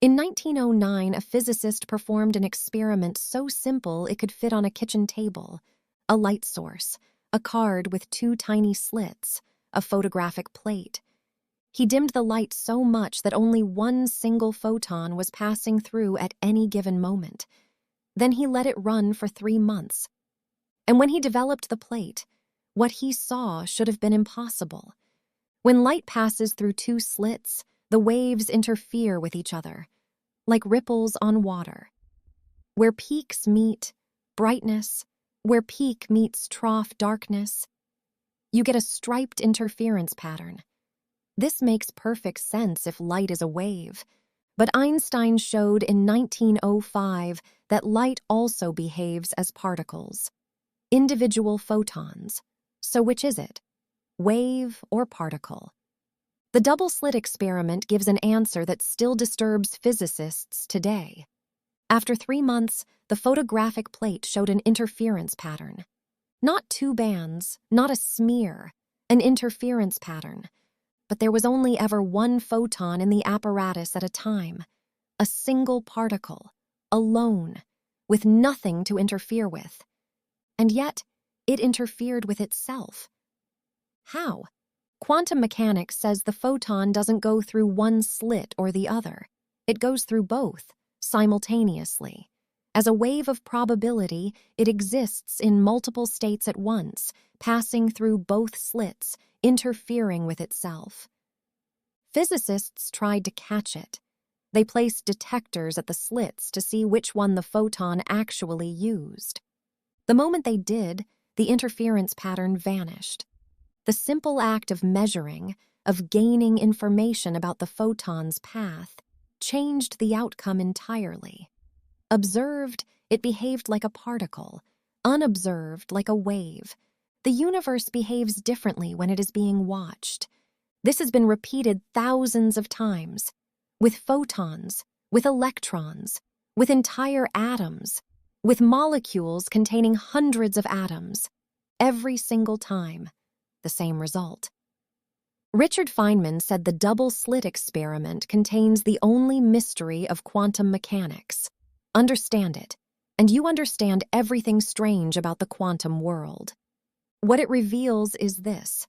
In 1909, a physicist performed an experiment so simple it could fit on a kitchen table: a light source, a card with two tiny slits, a photographic plate. He dimmed the light so much that only one single photon was passing through at any given moment. Then he let it run for 3 months. And when he developed the plate, what he saw should have been impossible. When light passes through two slits, the waves interfere with each other, like ripples on water. Where peaks meet brightness, where peak meets trough darkness, you get a striped interference pattern. This makes perfect sense if light is a wave, but Einstein showed in 1905 that light also behaves as particles, individual photons. So which is it? Wave or particle? The double-slit experiment gives an answer that still disturbs physicists today. After 3 months, the photographic plate showed an interference pattern. Not two bands, not a smear, an interference pattern. But there was only ever one photon in the apparatus at a time, a single particle, alone, with nothing to interfere with. And yet, it interfered with itself. How? Quantum mechanics says the photon doesn't go through one slit or the other. It goes through both, simultaneously. As a wave of probability, it exists in multiple states at once, passing through both slits, interfering with itself. Physicists tried to catch it. They placed detectors at the slits to see which one the photon actually used. The moment they did, the interference pattern vanished. The simple act of measuring, of gaining information about the photon's path, changed the outcome entirely. Observed, it behaved like a particle. Unobserved, like a wave. The universe behaves differently when it is being watched. This has been repeated thousands of times. With photons, with electrons, with entire atoms, with molecules containing hundreds of atoms. Every single time, the same result. Richard Feynman said the double-slit experiment contains the only mystery of quantum mechanics. Understand it, and you understand everything strange about the quantum world. What it reveals is this: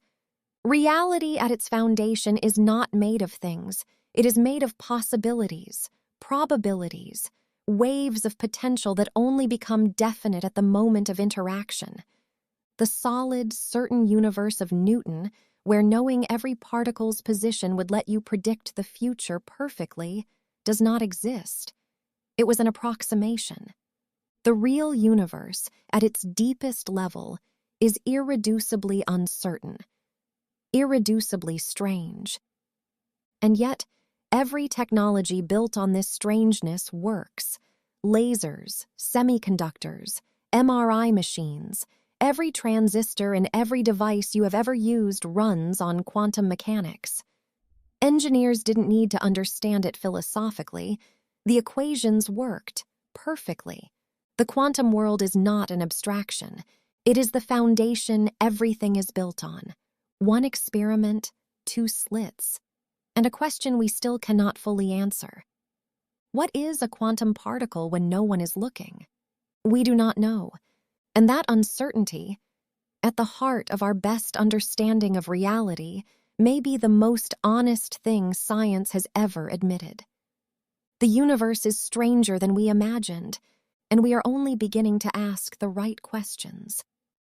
reality at its foundation is not made of things. It is made of possibilities, probabilities, waves of potential that only become definite at the moment of interaction. The solid, certain universe of Newton, where knowing every particle's position would let you predict the future perfectly, does not exist. It was an approximation. The real universe, at its deepest level, is irreducibly uncertain, irreducibly strange. And yet, every technology built on this strangeness works. Lasers, semiconductors, MRI machines, every transistor and every device you have ever used runs on quantum mechanics. Engineers didn't need to understand it philosophically. The equations worked perfectly. The quantum world is not an abstraction. It is the foundation everything is built on. One experiment, two slits, and a question we still cannot fully answer. What is a quantum particle when no one is looking? We do not know. And that uncertainty, at the heart of our best understanding of reality, may be the most honest thing science has ever admitted. The universe is stranger than we imagined, and we are only beginning to ask the right questions.